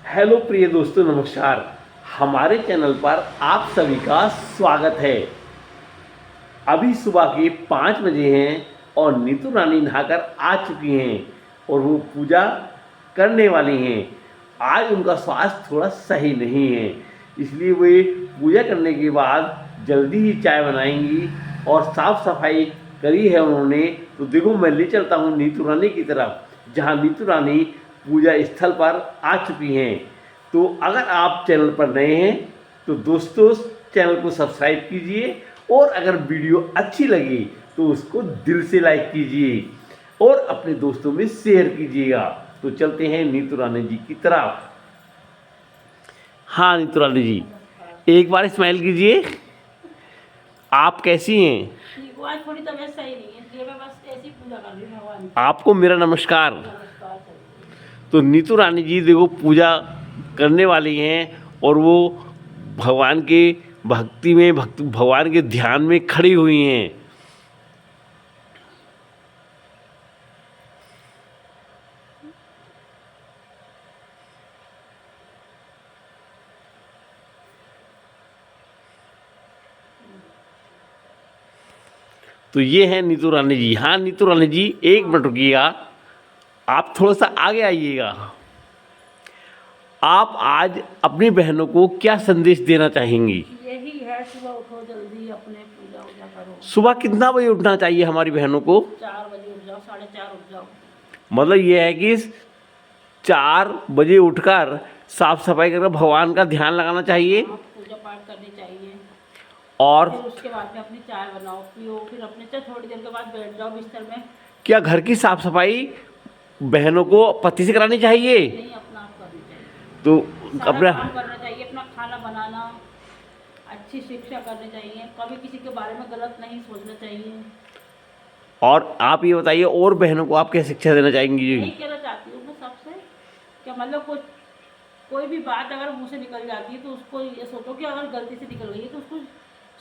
Hello प्रिय दोस्तों, नमस्कार। हमारे चैनल पर आप सभी का स्वागत है। अभी सुबह के 5 बजे हैं और नीतू रानी नहाकर आ चुकी हैं और वो पूजा करने वाली हैं। आज उनका स्वास्थ्य थोड़ा सही नहीं है, इसलिए वे पूजा करने के बाद जल्दी ही चाय बनाएंगी और साफ सफाई करी है उन्होंने। तो देखो, मैं ले चलता हूँ नीतू रानी की तरफ, जहाँ नीतू रानी पूजा स्थल पर आ चुकी हैं। तो अगर आप चैनल पर नए हैं तो दोस्तों चैनल को सब्सक्राइब कीजिए, और अगर वीडियो अच्छी लगी तो उसको दिल से लाइक कीजिए और अपने दोस्तों में शेयर कीजिएगा। तो चलते हैं नीतू रानी जी की तरफ। हाँ नीतू रानी जी, एक बार स्माइल कीजिए। आप कैसी हैं? ठीक हूँ। आज थोड़ी तबीयत सही नहीं है, इसलिए मैं बस ऐसी पूजा कर रही हूँ भगवान की। आपको मेरा नमस्कार। नमस्कार। तो नीतू रानी जी देखो पूजा करने वाली हैं और वो भगवान के भक्ति में भगवान के ध्यान में खड़ी हुई हैं। तो ये है नीतू रानी जी। हाँ नीतू रानी जी, एक मिनट रुकिएगा, आप थोड़ा सा आगे आइएगा। आप आज अपनी बहनों को क्या संदेश देना चाहेंगी? यही है, सुबह उठो जल्दी, अपने पूजा वूजा करो। सुबह कितना बजे उठना चाहिए हमारी बहनों को? 4 बजे उठ जाओ, 4:30 उठ जाओ। मतलब ये है कि 4 बजे उठकर साफ सफाई करके भगवान का ध्यान लगाना चाहिए आप पूजा पाठ करनी चाहिए और फिर उसके बाद में अपनी चाय बनाओ, पियो, फिर अपने थोड़ी देर के बाद बैठ जाओ बिस्तर में। क्या घर की साफ सफाई बहनों को पति से करानी चाहिए? नहीं, अपना आप करनी चाहिए। तो सारा अपना काम करना चाहिए, अपना खाना बनाना, अच्छी शिक्षा करनी चाहिए, कभी किसी के बारे में गलत नहीं सोचना चाहिए। और आप ये बताइए, और बहनों को आप क्या शिक्षा देना चाहेंगी जी? यही कहना चाहती हूँ मैं सबसे, कि मतलब कोई भी बात अगर मुंह से निकल जाती है तो उसको ये सोचो कि अगर गलती से निकल गई है तो उसको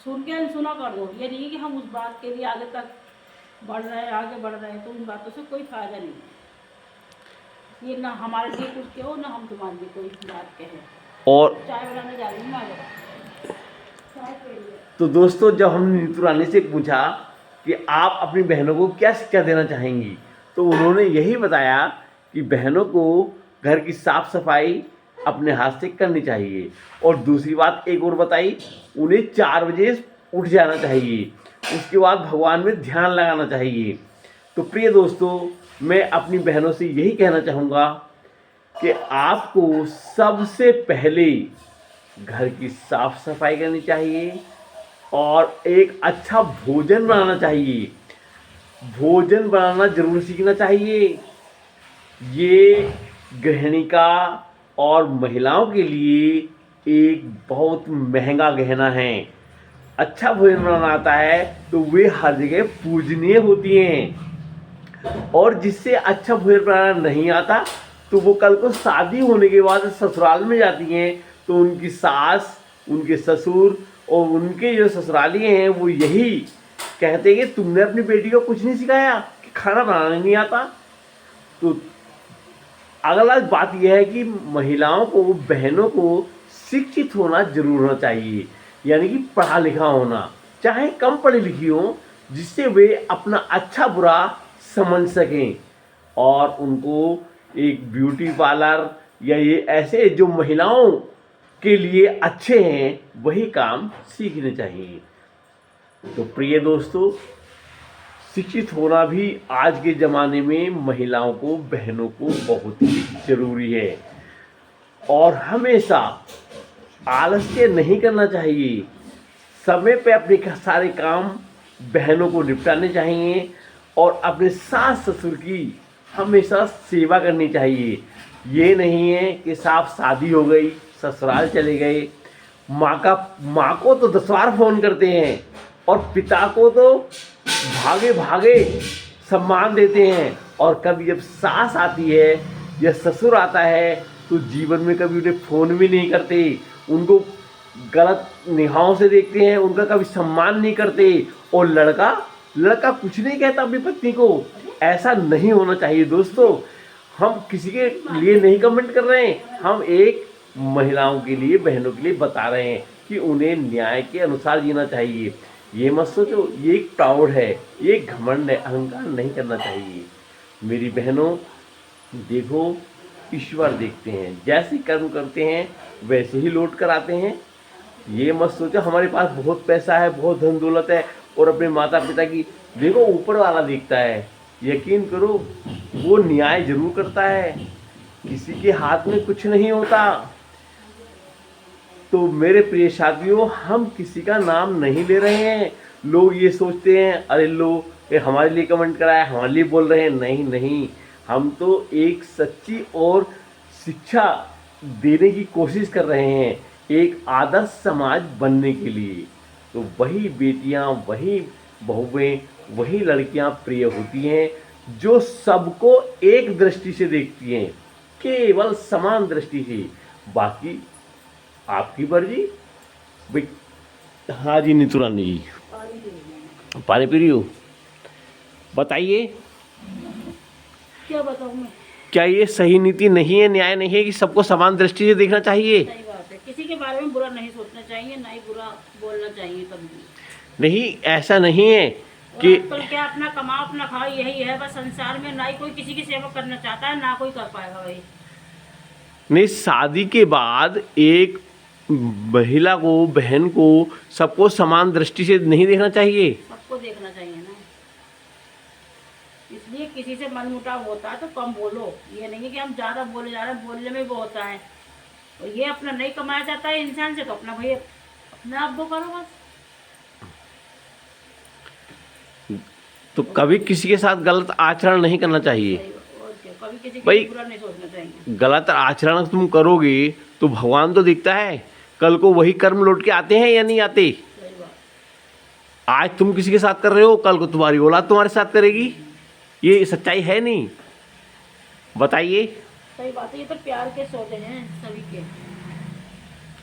सुन के अनसुना कर दो। ये नहीं कि हम उस बात के लिए आगे तक आगे बढ़ रहे हैं, तो उन बातों से कोई फायदा नहीं है। ये ना हमारे लिए कुछ कहो, ना हम तुम्हारे लिए कोई बात कहे। और चाय बनाने जा रही हूँ, आ जाओ चाय पी लो। तो दोस्तों, जब हमने नीतू रानी से पूछा कि आप अपनी बहनों को क्या शिक्षा देना चाहेंगी, तो उन्होंने यही बताया कि बहनों को घर की साफ सफाई अपने हाथ से करनी चाहिए, और दूसरी बात एक और बताई, उन्हें 4 बजे उठ जाना चाहिए, उसके बाद भगवान में ध्यान लगाना चाहिए। तो प्रिय दोस्तों, मैं अपनी बहनों से यही कहना चाहूँगा कि आपको सबसे पहले घर की साफ सफाई करनी चाहिए और एक अच्छा भोजन बनाना चाहिए। भोजन बनाना जरूर सीखना चाहिए। ये गृहिणी का और महिलाओं के लिए एक बहुत महंगा गहना है। अच्छा भोजन बनाना आता है तो वे हर जगह पूजनीय होती हैं, और जिससे अच्छा भोजन बनाना नहीं आता तो वो कल को शादी होने के बाद ससुराल में जाती हैं तो उनकी सास, उनके ससुर और उनके जो ससुराली हैं वो यही कहते हैं कि तुमने अपनी बेटी को कुछ नहीं सिखाया, कि खाना बनाना नहीं आता। तो अगला बात यह है कि महिलाओं को, बहनों को शिक्षित होना जरूर होना चाहिए, यानी कि पढ़ा लिखा होना, चाहे कम पढ़ी लिखी हो, जिससे वे अपना अच्छा बुरा समझ सकें और उनको एक ब्यूटी पार्लर या ये ऐसे जो महिलाओं के लिए अच्छे हैं वही काम सीखने चाहिए। तो प्रिय दोस्तों, शिक्षित होना भी आज के ज़माने में महिलाओं को, बहनों को बहुत ही ज़रूरी है, और हमेशा आलस्य नहीं करना चाहिए। समय पे अपने सारे काम बहनों को निपटाने चाहिए और अपने सास ससुर की हमेशा सेवा करनी चाहिए। ये नहीं है कि साफ शादी हो गई, ससुराल चले गए, माँ को तो 10 बार फ़ोन करते हैं और पिता को तो भागे भागे सम्मान देते हैं, और कभी जब सास आती है या ससुर आता है तो जीवन में कभी उन्हें फ़ोन भी नहीं करते, उनको गलत निगाहों से देखते हैं, उनका कभी सम्मान नहीं करते, और लड़का कुछ नहीं कहता अपनी पत्नी को। ऐसा नहीं होना चाहिए दोस्तों। हम किसी के लिए नहीं कमेंट कर रहे हैं, हम एक महिलाओं के लिए, बहनों के लिए बता रहे हैं कि उन्हें न्याय के अनुसार जीना चाहिए। ये मत सोचो ये एक प्राउड है, ये एक घमंड है, अहंकार नहीं करना चाहिए। मेरी बहनों देखो, ईश्वर देखते हैं, जैसे कर्म करते हैं वैसे ही लौट कर आते हैं। ये मत सोचो हमारे पास बहुत पैसा है, बहुत धन दौलत है और अपने माता पिता की, देखो ऊपर वाला देखता है। यकीन करो वो न्याय जरूर करता है, किसी के हाथ में कुछ नहीं होता। तो मेरे प्रिय साथियों, हम किसी का नाम नहीं ले रहे हैं। लोग ये सोचते हैं अरे लो ये हमारे लिए कमेंट करा है, हमारे लिए बोल रहे हैं। नहीं नहीं, हम तो एक सच्ची और शिक्षा देने की कोशिश कर रहे हैं, एक आदर्श समाज बनने के लिए। तो वही बेटियां, वही बहुएं, वही लड़कियां प्रिय होती हैं जो सबको एक दृष्टि से देखती हैं, केवल समान दृष्टि से। बाकी आपकी मर्जी भाई। हाँ जी नीतू रानी जी, पानी पी रही हो? बताइए क्या बताऊँ मैं? क्या ये सही नीति नहीं है, न्याय नहीं है कि सबको समान दृष्टि से देखना चाहिए? सही बात है, किसी के बारे में बुरा नहीं सोचना चाहिए, ना ही बुरा बोलना चाहिए कभी भी। नहीं, ऐसा नहीं है कि आजकल क्या अपना कमाओ अपना खाओ, यही है बस संसार में। ना ही कोई किसी की सेवा करना चाहता है, ना कोई कर पाएगा भाई। नहीं, शादी के बाद एक महिला को, बहन को सबको समान दृष्टि से नहीं देखना चाहिए। सबको देखना चाहिए ना। इसलिए किसी से मनमुटाव होता है तो कम बोलो। ये नहीं है कि हम ज़्यादा बोले जा रहे हैं, बोलने में वो होता है। और ये अपना नहीं कमाया जाता है इंसान से, तो अपना भाई अपने आप वो करो बस। तो कभी किसी के साथ गलत आचरण नहीं करना चाहिए। और क्या, कभी किसी भाई, का बुरा नहीं सोचना चाहिए। गलत आचरण तुम करोगे तो भगवान तो दिखता है, कल को वही कर्म लौट के आते हैं या नहीं आते। सही बात। आज तुम किसी के साथ कर रहे हो, कल को तुम्हारी औलाद तुम्हारे साथ करेगी। ये सच्चाई है नहीं? बताइए। सही बात है, ये तो प्यार के सौदे हैं सभी के।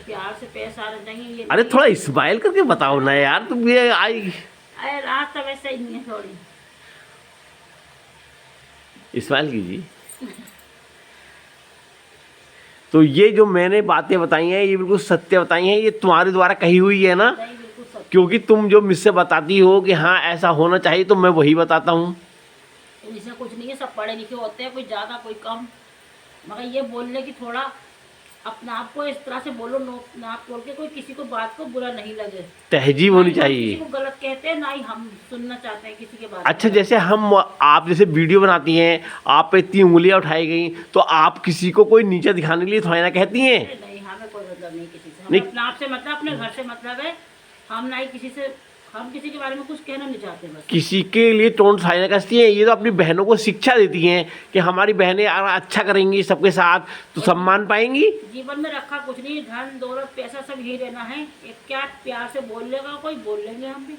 प्यार से पैसा आ चाहिए। ये अरे थोड़ा स्माइल करके बताओ ना यार, तुम ये आई। अरे रात तो वैसे ही नहीं है थोड़ी। स्माइल कीजिए। तो ये जो मैंने बातें बताई हैं ये बिल्कुल सत्य बताई हैं, ये तुम्हारे द्वारा कही हुई है ना? नहीं, बिल्कुल सच। क्योंकि तुम जो मुझसे बताती हो कि हाँ ऐसा होना चाहिए, तो मैं वही बताता हूँ। इसमें कुछ नहीं है, सब पढ़े लिखे होते हैं, कोई ज़्यादा कोई कम। मगर ये बोलने की थोड़ा अपना आप को इस तरह से बोलो, नाप बोल के कोई किसी को बात को बुरा नहीं लगे। तहजीब ना होनी ही हम चाहिए। किसी को गलत कहते हैं, ना ही हम सुनना चाहते हैं किसी के बारे अच्छा, में। जैसे हम, आप जैसे वीडियो बनाती हैं, आप पे इतनी उंगलियां उठाई गई, तो आप किसी को कोई नीचे दिखाने के लिए थोड़ा ना कहती हैं? नहीं, हमें कोई मतलब नहीं किसी से। नहीं। हमें अपने आप से मतलब, अपने घर से मतलब है। हम ना ही किसी से, हम किसी के बारे में कुछ कहना नहीं चाहते बस। किसी के लिए टोन उठाना कसती हैं, ये तो अपनी बहनों को शिक्षा देती हैं कि हमारी बहनें अगर अच्छा करेंगी सबके साथ तो सम्मान पाएंगी। जीवन में रखा कुछ नहीं, धन दौलत पैसा सब ही रहना है। एक क्या प्यार से बोल लेगा कोई, बोल लेंगे हम भी।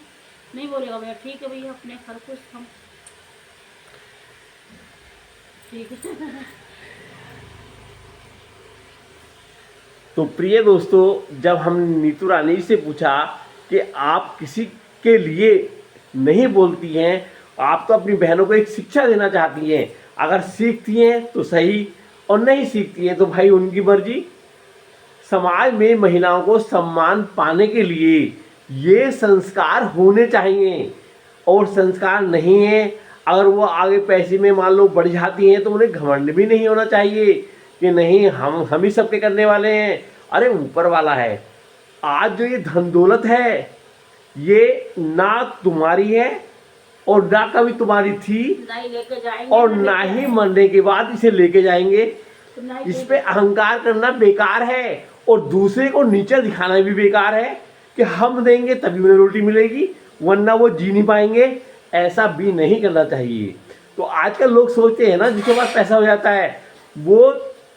नहीं बोलेगा भैया ठीक है भैया, अपने हर कुछ हम ठीक है। तो प्रिय दोस्तों, जब हम नीतू रानी से पूछा कि आप किसी के लिए नहीं बोलती हैं, आप तो अपनी बहनों को एक शिक्षा देना चाहती हैं, अगर सीखती हैं तो सही और नहीं सीखती हैं तो भाई उनकी मर्जी। समाज में महिलाओं को सम्मान पाने के लिए ये संस्कार होने चाहिए, और संस्कार नहीं है, अगर वो आगे पैसे में मान लो बढ़ जाती हैं तो उन्हें घमंड भी नहीं होना चाहिए कि नहीं हम ही सबके करने वाले हैं। अरे ऊपर वाला है। आज जो ये धन दौलत है ये ना तुम्हारी है और ना कभी तुम्हारी थी, ना ही लेके जाएंगे और ना ही मरने के बाद इसे लेके जाएंगे। तो ना ही इस पे अहंकार करना बेकार है, और दूसरे को नीचे दिखाना भी बेकार है कि हम देंगे तभी उन्हें रोटी मिलेगी, वरना वो जी नहीं पाएंगे। ऐसा भी नहीं करना चाहिए। तो आजकल लोग सोचते हैं ना, जिसके पास पैसा हो जाता है वो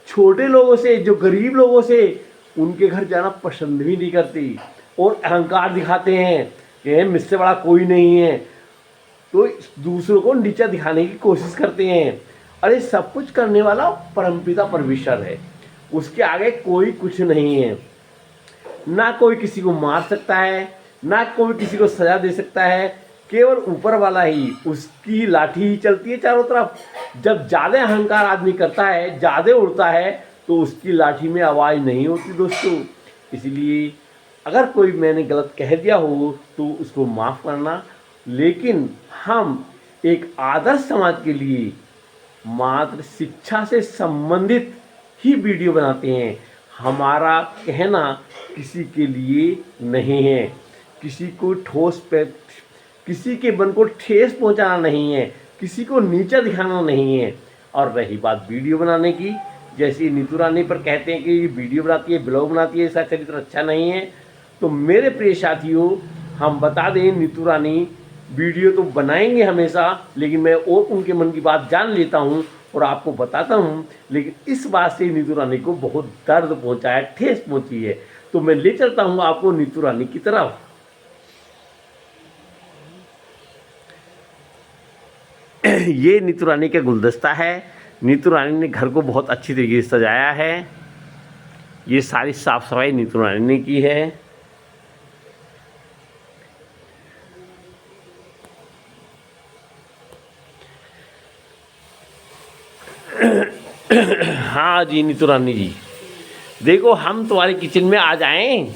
छोटे लोगों से, जो गरीब लोगों से, उनके घर जाना पसंद भी नहीं करती, और अहंकार दिखाते हैं कि मुझसे बड़ा कोई नहीं है, तो दूसरों को नीचा दिखाने की कोशिश करते हैं। अरे सब कुछ करने वाला परमपिता परमेश्वर है, उसके आगे कोई कुछ नहीं है। ना कोई किसी को मार सकता है, ना कोई किसी को सजा दे सकता है, केवल ऊपर वाला ही, उसकी लाठी ही चलती है चारों तरफ। जब ज़्यादा अहंकार आदमी करता है, ज़्यादा उड़ता है, तो उसकी लाठी में आवाज़ नहीं होती दोस्तों। इसलिए अगर कोई मैंने गलत कह दिया हो तो उसको माफ़ करना, लेकिन हम एक आदर्श समाज के लिए मात्र शिक्षा से संबंधित ही वीडियो बनाते हैं। हमारा कहना किसी के लिए नहीं है, किसी को किसी के मन को ठेस पहुंचाना नहीं है, किसी को नीचा दिखाना नहीं है। और रही बात वीडियो बनाने की, जैसे नीतू रानी पर कहते हैं कि ये वीडियो बनाती है, ब्लॉग बनाती है, इसका चरित्र अच्छा नहीं है, तो मेरे प्रिय साथियों, हम बता दें, नीतू रानी वीडियो तो बनाएंगे हमेशा, लेकिन मैं और उनके मन की बात जान लेता हूँ और आपको बताता हूँ। लेकिन इस बात से नीतू रानी को बहुत दर्द पहुँचा है, ठेस पहुँची है। तो मैं ले चलता हूँ आपको नीतू रानी की तरफ। ये नीतू रानी का गुलदस्ता है। नीतू रानी ने घर को बहुत अच्छी तरीके से सजाया है। ये सारी साफ सफाई नीतू रानी ने की है। हाँ जी नीतू रानी जी, देखो हम तुम्हारे किचन में आ जाएं।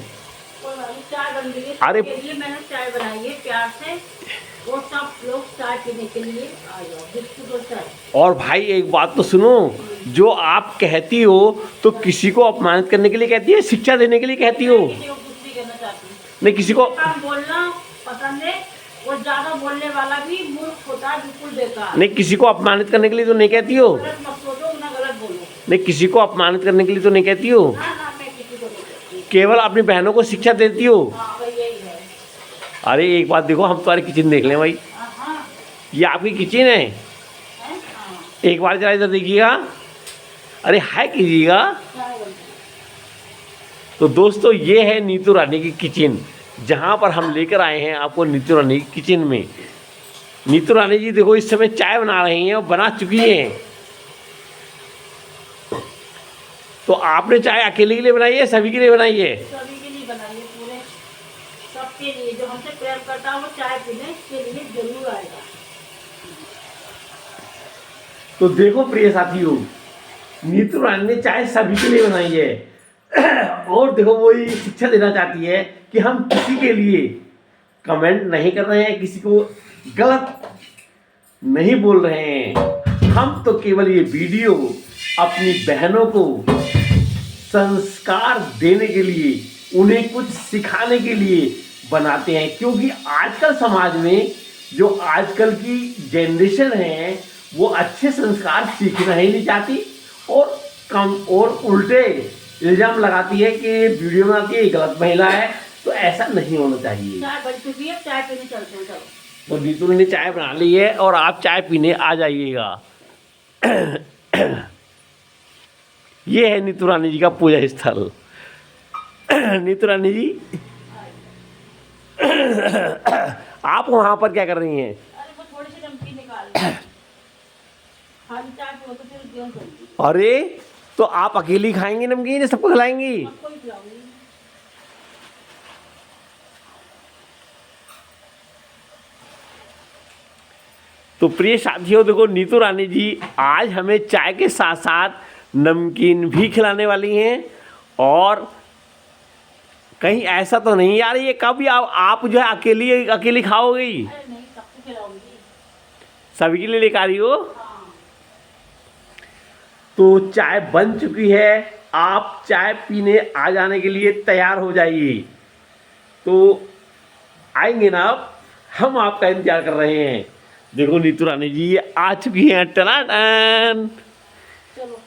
चाय बन गई है, अरे के लिए मैंने चाय बनाई है प्यार से, और सब लोग चाय पीने के लिए आ जाओ, बिस्कुट और चाय। और भाई एक बात तो सुनो, जो आप कहती हो तो किसी को अपमानित करने के लिए कहती है, शिक्षा देने के लिए कहती हो? किसी को कुछ नहीं कहना चाहती, नहीं किसी को कम बोलना पसंद है, और ज्यादा बोलने वाला भी मूर्ख होता है, बिल्कुल बेकार। नहीं, किसी को अपमानित करने के लिए तो नहीं कहती हो? गलत मत सोचो ना, गलत बोलो। नहीं, किसी को अपमानित करने के लिए तो नहीं कहती हो? ना ना, मैं किसी को नहीं कहती। केवल अपनी बहनों को शिक्षा देती हो? हाँ भाई, यही है। अरे एक बात देखो, हम तुम्हारी किचन देख लें भाई। हाँ ये आपकी किचन है, हाँ, एक बार जरा इधर देखिएगा। अरे हाय कीजिएगा। चाय बन गई। तो दोस्तों ये है नीतू रानी की किचन, जहाँ पर हम लेकर आए हैं आपको नीतू रानी की किचन में। नीतू रानी जी देखो इस समय चाय बना रही हैं और बना चुकी हैं। तो आपने चाय अकेले के लिए बनाई है, सभी के लिए बनाई है? सभी के लिए बनाइए, पूरे सबके लिए। जो हमसे प्रेम करता है वो चाय पीने के लिए जरूर आएगा। तो देखो प्रिय साथियों, नीतू रानी ने चाय सभी के लिए बनाई है। और देखो वो ये शिक्षा देना चाहती है कि हम किसी के लिए कमेंट नहीं कर रहे हैं, किसी को गलत नहीं बोल रहे हैं। हम तो केवल ये वीडियो अपनी बहनों को संस्कार देने के लिए, उन्हें कुछ सिखाने के लिए बनाते हैं। क्योंकि आजकल समाज में जो आजकल की जनरेशन है वो अच्छे संस्कार सीखना ही नहीं चाहती, और कम और उल्टे इल्जाम लगाती है कि वीडियो बनाती है, गलत महिला है। तो ऐसा नहीं होना चाहिए। चाय बन चुकी है, चाय पीने चलते हैं, चलो। तो नीतू ने चाय बना ली है और आप चाय पीने आ जाइएगा। ये है नीतू रानी जी का पूजा स्थल। नीतू रानी जी आप वहाँ पर क्या कर रही हैं? अरे वो थोड़ी सी नमकीन निकाल ली। खाली चाय पियो तो फिर गेम चलती। अरे तो आप अकेली खाएंगी नमकीन या सबको खिलाएंगी? आपको ही खिलाऊंगी। तो प्रिय साथियों देखो, नीतू रानी जी आज हमें चाय के साथ साथ नमकीन भी खिलाने वाली हैं। और कहीं ऐसा तो नहीं यार, ये कब आप जो है अकेली खाओगी? अरे नहीं, सबको खिलाऊंगी। सभी के लिए लेकर आ रही हो? हाँ। तो चाय बन चुकी है, आप चाय पीने आ जाने के लिए तैयार हो जाइए। तो आएंगे ना आप? हम आपका इंतजार कर रहे हैं। देखो नीतू रानी जी आ चुकी हैं। टनाटन। चलो।